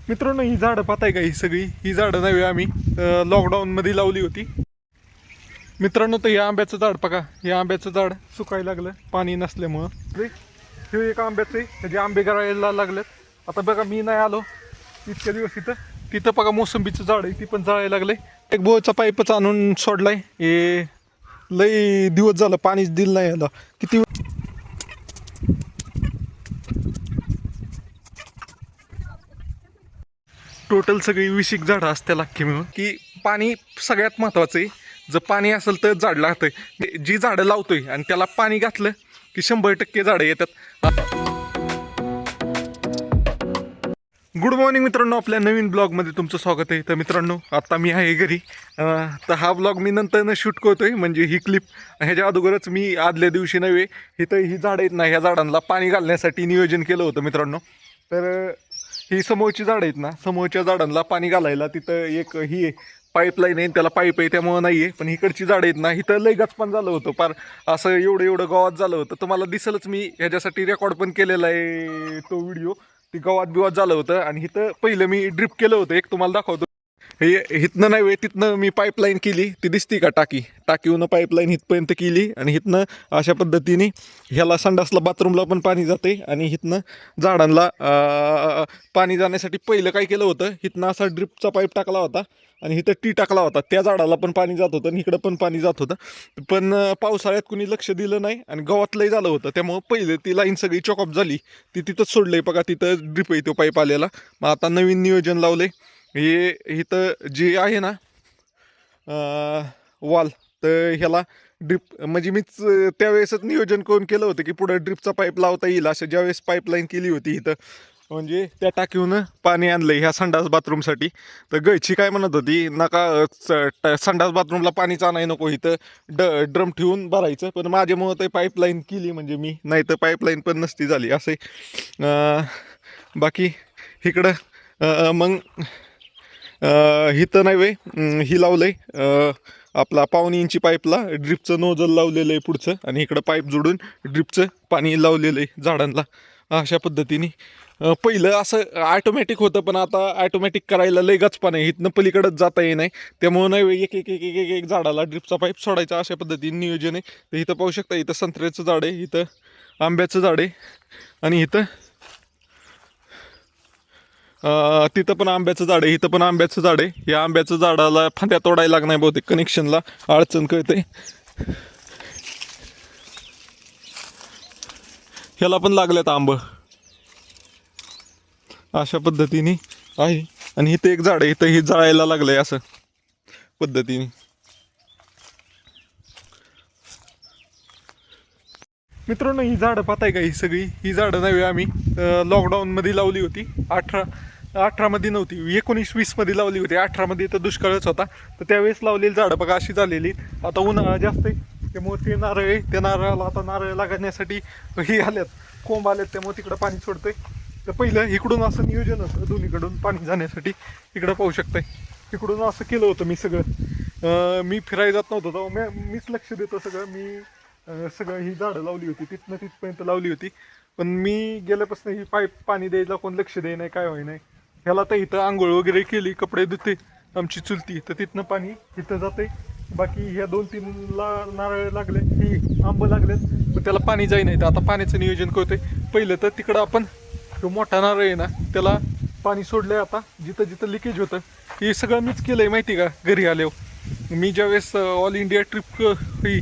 मित्रांनो, ही झाडं पाहताय का? ही सगळी ही झाडं नव्हे, आम्ही लॉकडाऊनमध्ये लावली होती. मित्रांनो, तर हे आंब्याचं झाड बघा. हे आंब्याचं झाड सुकायला लागलं पाणी नसल्यामुळं. हे एक आंब्याचं आहे, त्याचे आंबे गळायला लागलेत. आता बघा, मी नाही आलो इतक्या दिवस तिथं बघा मोसंबीचं झाड आहे, ती पण जळायला लागले. एक बोचा पाईपच आणून सोडलाय. हे लई दिवस झालं पाणीच दिलं नाही याला. किती टोटल सगळी 20 झाडं असतील अख्खी मिळून. की पाणी सगळ्यात महत्त्वाचं आहे. जर पाणी असेल तर झाड लागतंय. जी झाडं लावतोय आणि त्याला पाणी घातलं की 100% झाडं येतात. गुड मॉर्निंग मित्रांनो, आपल्या नवीन ब्लॉगमध्ये तुमचं स्वागत आहे. तर मित्रांनो, आता मी आहे घरी. तर हा ब्लॉग मी नंतरनं शूट करतोय. म्हणजे ही क्लिप ह्याच्या अगोदरच मी आदल्या दिवशी नव्हे, इथं ही झाडं आहेत ना, ह्या झाडांना पाणी घालण्यासाठी नियोजन केलं होतं मित्रांनो. तर ही समोरची झाडं आहेत ना, समोरच्या झाडांना पाणी घालायला तिथं एक ही पाईपलाईन आहे, त्याला पाईप आहे त्यामुळं नाही आहे. पण इकडची झाडं आहेत ना, इथं लय गचपान झालं होतं. पार असं एवढं गावात झालं होतं. तुम्हाला दिसलंच, मी ह्याच्यासाठी रेकॉर्ड पण केलेला आहे तो व्हिडिओ. ती गावात बिवात झालं होतं. आणि इथं पहिलं मी ड्रिप केलं होतं, एक तुम्हाला दाखवतो. हे इथनं नाही, तिथनं मी पाईपलाईन केली. ती दिसती का? टाकीवनं पाईपलाईन इथपर्यंत केली. आणि इथनं अशा पद्धतीने ह्याला संडासला बाथरूमला पण पाणी जाते. आणि इथनं झाडांना पाणी जाण्यासाठी पहिलं काय केलं होतं, इथनं असा ड्रिपचा पाईप टाकला होता आणि इथं टी टाकला होता. त्या झाडाला पण पाणी जात होतं आणि इकडं पण पाणी जात होतं. पण पावसाळ्यात कुणी लक्ष दिलं नाही आणि गावात लय झालं होतं. त्यामुळं पहिलं ती लाईन सगळी चॉकअप झाली. ती तिथंच सोडलंय बघा, तिथं ड्रिप आहे तो पाईप आलेला. मग आता नवीन नियोजन लावलंय. हे इथं जे आहे ना वॉल, तर ह्याला ड्रिप म्हणजे मीच त्यावेळेसच नियोजन करून केलं होतं की पुढं ड्रिपचा पाईप लावता येईल. असं ज्यावेळेस पाईपलाईन केली होती इथं, म्हणजे त्या टाकीहून पाणी आणलं ह्या संडास बाथरूमसाठी. तर गयची काय म्हणत होती, नका संडास बाथरूमला पाणीच आणाय नको, इथं ड्रम ठेवून भरायचं. पण माझ्यामुळं ते पाईपलाईन केली, म्हणजे मी नाही तर पाईपलाईन पण नसती झाली असे. बाकी इकडं मग हिथं नाही वे ही लावलंय आपला 1.5 इंची पाईपला ड्रिपचं नोजल लावलेलं आहे पुढचं. आणि इकडं पाईप जोडून ड्रिपचं पाणी लावलेलं आहे झाडांना. अशा पद्धतीने पहिलं असं ॲटोमॅटिक होतं, पण आता ॲटोमॅटिक करायला लय गचपा नाही, इथनं पलीकडंच जाता ये नाही. त्यामुळं नाही एक एक एक एक एक झाडाला ड्रिपचा पाईप सोडायचा. अशा पद्धतीने नियोजन आहे. तर इथं पाहू शकता, इथं संत्र्याचं झाड आहे, इथं आंब्याचं झाड आहे आणि इथं तिथं पण आंब्याचं झाड आहे, इथं पण आंब्याचं झाड आहे. या आंब्याचं झाडाला फांद्या तोडायला लागणार बहुतेक, कनेक्शनला अडचण कळते. ह्याला पण लागल्यात आंब. अशा पद्धतीने आहे. आणि इथं एक झाड आहे, इथं हे जळायला लागलंय असं पद्धतीने. मित्रांनो, ही झाडं पाहताय का? ही सगळी ही झाडं नव्हे, आम्ही लॉकडाऊनमध्ये लावली होती. 18मध्ये नव्हती, 19-20मध्ये लावली होती. 18मध्ये तर दुष्काळच होता. तर त्यावेळेस लावलेली झाडं बघा अशी झालेली. आता उन्हाळा जास्त आहे त्यामुळे ते नारळ आहे, त्या नारळाला आता नारळ लागण्यासाठी हे आल्यात, कोंब आल्यात, त्यामुळे तिकडं पाणी सोडतंय. तर पहिलं इकडून असं नियोजन होतं, दोन्हीकडून पाणी जाण्यासाठी. इकडं पाहू शकताय, इकडून असं केलं होतं मी सगळं. मी फिरायला जात नव्हतो तेव्हा मीच लक्ष देतो सगळं. मी सगळं ही झाडं लावली होती, तिथनं तिथपर्यंत लावली होती. पण मी गेल्यापासून ही पाईप पाणी द्यायला कोण लक्ष द्याय नाही, काय होई नाही. ह्याला तर इथं आंघोळ वगैरे केली, कपडे धुते आमची चुलती, तर तिथनं पाणी इथं जाते. बाकी ह्या 2-3ला नारळ लागले, ही आंब लागलेत, पण त्याला पाणी जाई नाही. तर आता पाण्याचं नियोजन करतोय. पहिलं तर तिकडं आपण जो मोठा नारळ आहे ना, त्याला पाणी सोडलंय. आता जिथं जिथं लिकेज होतं हे सगळं मीच केलंय माहिती का. घरी आल्यावर मी ज्यावेळेस ऑल इंडिया ट्रिप ही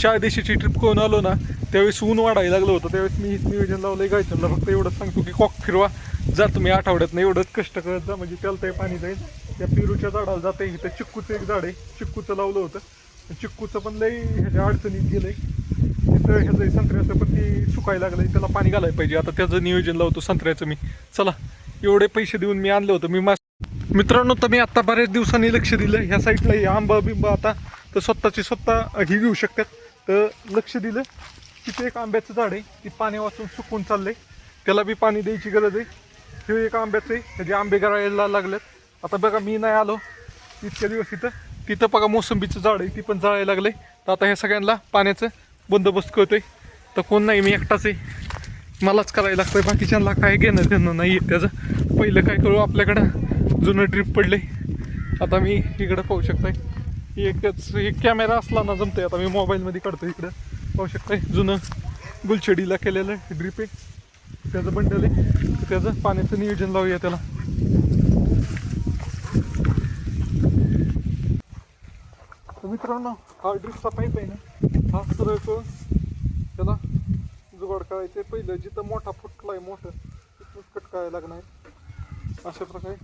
4 देशाची ट्रिप करून आलो ना, त्यावेळेस ऊन वाढायला लागलं होतं. त्यावेळेस मी नियोजन लावलंय गायचनला. फक्त एवढंच सांगतो की कॉक फिरवा, जा तुम्ही आठवड्यात एवढंच कष्ट करत जा, म्हणजे त्याला ते पाणी जाईल. त्या पेरूच्या झाडाला जाते. इथं चिक्कूचं एक झाड आहे, चिक्कूचं लावलं होतं. चिक्कूचं पण लई ह्याच्या अडचणीत गेलंय. तिथं ह्याचं संत्र्याचं पण ते सुकायला लागलंय, त्याला पाणी घालायला पाहिजे. आता त्याचं नियोजन लावतो संत्र्याचं मी. चला, एवढे पैसे देऊन मी आणलं होतं. मित्रांनो, तर मी आता बऱ्याच दिवसांनी लक्ष दिलं ह्या साईडला. हे आंबा बिंबा आता तर स्वतः ही घेऊ शकतात. तर लक्ष दिलं. तिथे एक आंब्याचं झाड आहे, ती पाणी वाचून सुकून चाललंय, त्याला बी पाणी द्यायची गरज आहे. हे एक आंब्याचं आहे, त्याचे आंबे गळायला लागलेत. आता बघा, मी नाही आलो इतक्या दिवस तिथं बघा मोसंबीचं झाड आहे, ती पण जळायला लागले. तर आता ह्या सगळ्यांना पाण्याचं बंदोबस्त करतोय. तर कोण नाही, मी एकटाच आहे. मलाच करायला लागतंय, बाकीच्यांना काय घेणं देणं नाही आहे त्याचं. पहिलं काय करू, आपल्याकडं जुनं ड्रीप पडले. आता मी इकडं पाहू शकताय एक कॅमेरा असला ना जमतंय. आता मी मोबाईलमध्ये काढतो. इकडं पाहू शकताय जुनं गुलछडीला केलेलं ड्रीप आहे, त्याचं बंडल आहे. त्याचं पाण्याचं नियोजन लावूया त्याला. तर मित्रांनो, हा ड्रिपचा पाईप आहे ना, हा सरळ करून त्याला जुगाड करायचे. पहिलं जिथं मोठा फुटला आहे मोठं तिथूनच कट करायला लागणार अशा प्रकारे.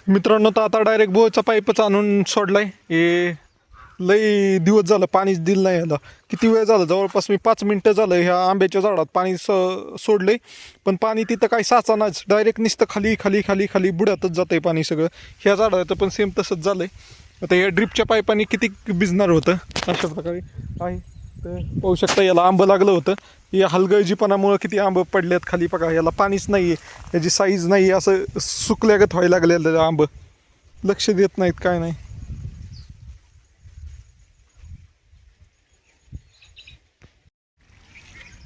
मित्रांनो, तर आता डायरेक्ट बोरचा पाईपच आणून सोडलाय. हे लई दिवस झालं पाणीच दिलं नाही याला. किती वेळ झालं, जवळपास मी 5 मिनटं झालं ह्या आंब्याच्या झाडात पाणी सोडलंय, पण पाणी तिथं काही साचानाच. डायरेक्ट नुसतं खाली खाली खाली खाली बुडातच जातंय पाणी सगळं. ह्या झाडाचं पण सेम तसंच झालंय. आता या ड्रिपच्या पाईपाने किती भिजणार होतं अशा प्रकारे आहे. तर पाहू शकता, याला आंबं लागलं होतं. या हलगर्जीपणामुळं किती आंबं पडलेत खाली बघा. याला पाणीच नाही आहे, याची साईज नाही, असं सुकल्यागत व्हायला लागलेलं आंबं. लक्ष देत नाहीत काय नाही.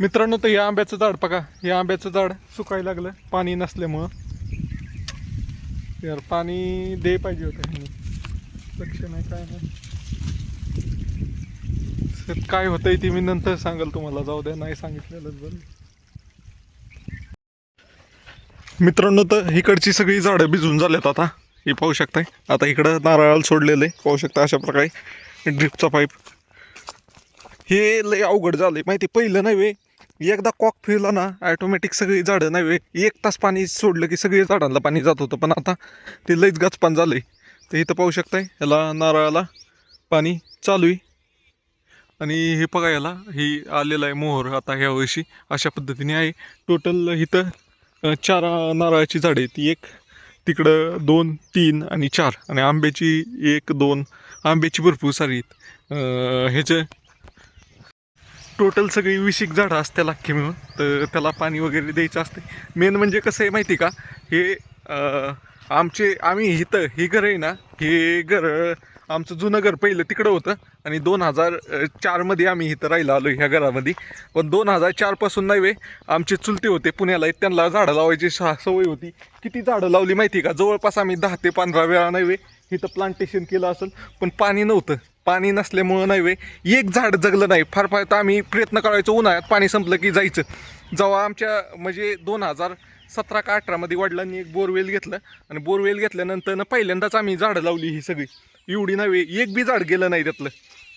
मित्रांनो, तर या आंब्याचं झाड बघा, हे आंब्याचं झाड सुकायला लागलं पाणी नसल्यामुळं. यार पाणी दे पाहिजे होतं, लक्ष नाही काय नाही. काय होतंय ते मी नंतर सांगाल तुम्हाला, जाऊ द्या, नाही सांगितलेलंच बरं. मित्रांनो, तर इकडची सगळी झाडं भिजून झाल्यात आता. हे पाहू शकताय. आता इकडं नारळाला सोडलेलं आहे, पाहू शकता अशा प्रकारे ड्रिपचा पाईप. हे लय अवघड झालंय माहिती. पहिलं नाही, एकदा कॉक फिरला ना ऑटोमॅटिक सगळी झाडं नाही 1 तास पाणी सोडलं की सगळी झाडांना पाणी जात होतं, पण आता ते लईच गचपान झालंय. तर इथं पाहू शकताय, याला नारळाला पाणी चालू आहे. आणि हे बघा, याला ही आलेलं आहे मोहर आता ह्या वर्षी अशा पद्धतीने आहे. टोटल इथं 4 नारळाची झाडं आहेत. 1 तिकडं, 2, 3 आणि 4. आणि आंब्याची 1, 2 आंब्याची भरपूर सारी आहेत. ह्याचं टोटल सगळी 20 झाडं असते अख्खी मिळून. तर त्याला पाणी वगैरे द्यायचं असते. मेन म्हणजे कसं आहे माहिती का, हे आम्ही इथं हे घर आहे ना, हे घर आमचं जुनं घर पहिलं तिकडं होतं आणि 2004मध्ये आम्ही इथं राहिला आलो ह्या घरामध्ये. पण 2004पासून नव्हे, आमचे चुलते होते पुण्याला, त्यांना झाडं लावायची सवय होती. किती झाडं लावली माहिती का, जवळपास आम्ही 10 ते 15 वेळा नव्हे इथं प्लांटेशन केलं असेल. पण पाणी नव्हतं, पाणी नसल्यामुळं नव्हे एक झाड जगलं नाही. फार फार तर आम्ही प्रयत्न करायचो, उन्हाळ्यात पाणी संपलं की जायचं. जेव्हा आमच्या म्हणजे 2017 का 18मध्ये वडिलांनी एक बोरवेल घेतलं आणि बोरवेल घेतल्यानंतर पहिल्यांदाच आम्ही झाडं लावली ही सगळी. एवढी नव्हे, एक बी झाड गेलं नाही त्यातलं.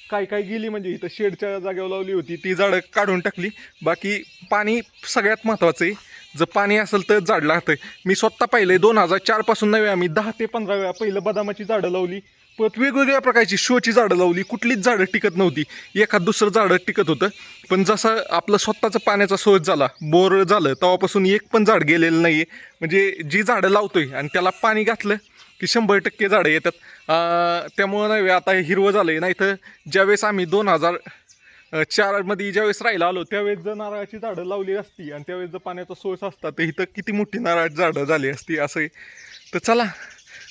काय काय गेली म्हणजे इथं शेडच्या जागेवर लावली होती ती झाडं काढून टाकली. बाकी पाणी सगळ्यात महत्त्वाचं आहे. जर पाणी असेल तर झाड लागतंय. मी स्वतः पाहिलंय 2004पासून नव्हे आम्ही 10 ते 15 वेळा पहिलं बदामाची झाडं लावली. परत वेगवेगळ्या प्रकारची शोची झाडं लावली. कुठलीच झाडं टिकत नव्हती, एखाद दुसरं झाडं टिकत होतं. पण जसं आपलं स्वतःचं पाण्याचा सोर्स झाला, बोर झालं, तेव्हापासून एक पण झाड गेलेलं नाही आहे. म्हणजे जी झाडं लावतोय आणि त्याला पाणी घातलं की 100% झाडं येतात. त्यामुळं नाही आता हे हिरवं झालं आहे. नाही तर ज्यावेळेस आम्ही 2004मध्ये ज्यावेळेस राहायला आलो त्यावेळेस जर नारळाची झाडं लावली असती आणि त्यावेळेस जर पाण्याचा सोर्स असता तर इथं किती मोठी नारळाची झाडं झाली असती. असं आहे. तर चला,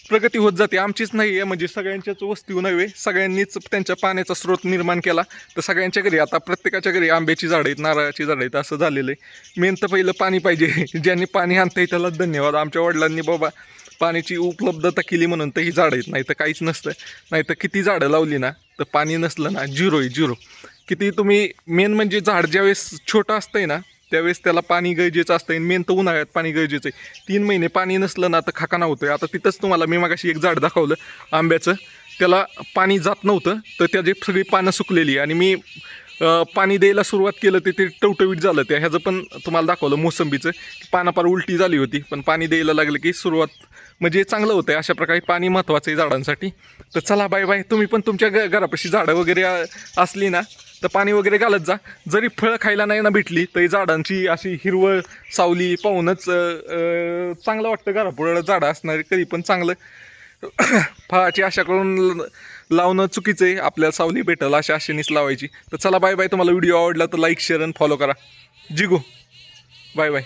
प्रगती होत जाते. आमचीच नाही आहे, म्हणजे सगळ्यांच्याच वस्ती नव्हे, सगळ्यांनीच त्यांच्या पाण्याचा स्रोत निर्माण केला. तर सगळ्यांच्या घरी आता प्रत्येकाच्या घरी आंब्याची झाडं आहेत, नारळाची झाडं आहेत, असं झालेलं आहे. मेन तर पहिलं पाणी पाहिजे. ज्यांनी पाणी आणतंय त्याला धन्यवाद. आमच्या वडिलांनी बाबा पाण्याची उपलब्धता केली म्हणून तर ही झाडं आहेत, नाही तर काहीच नसतं. नाही तर किती झाडं लावली ना, तर पाणी नसलं ना झिरो आहे, झिरो. किती तुम्ही मेन म्हणजे झाड ज्यावेळेस छोटं असतंय ना त्यावेळेस त्याला पाणी गरजेचं असतं. मेन तर उन्हाळ्यात पाणी गरजेचं आहे. 3 महिने पाणी नसलं ना तर खाकाना होतोय. आता तिथंच तुम्हाला मी मगाशी एक झाड दाखवलं आंब्याचं, त्याला पाणी जात नव्हतं तर त्याची सगळी पानं सुकलेली आणि मी पाणी द्यायला सुरुवात केलं ते टवटवीत झालं. ह्याचं पण तुम्हाला दाखवलं मोसंबीचं, पानं पार उलटी झाली होती. पण पाणी द्यायला लागलं की सुरुवात म्हणजे चांगलं होतं. अशा प्रकारे पाणी महत्त्वाचं आहे झाडांसाठी. तर चला बाय बाय. तुम्ही पण तुमच्या घरापाशी झाडं वगैरे असली ना तर पाणी वगैरे घालत जा. जरी फळं खायला नाही ना भेटली तरी झाडांची अशी हिरवळ सावली पाहूनच चांगलं वाटतं. घरापुढं झाडं असणारे कधी पण चांगलं. फळाची आशा करून लावणं चुकीचं आहे. आपल्याला सावली भेटेल अशा आशेनेच लावायची. तर चला बाय बाय. तुम्हाला व्हिडिओ आवडला तर लाईक शेअर आणि फॉलो करा. जिगो बाय बाय.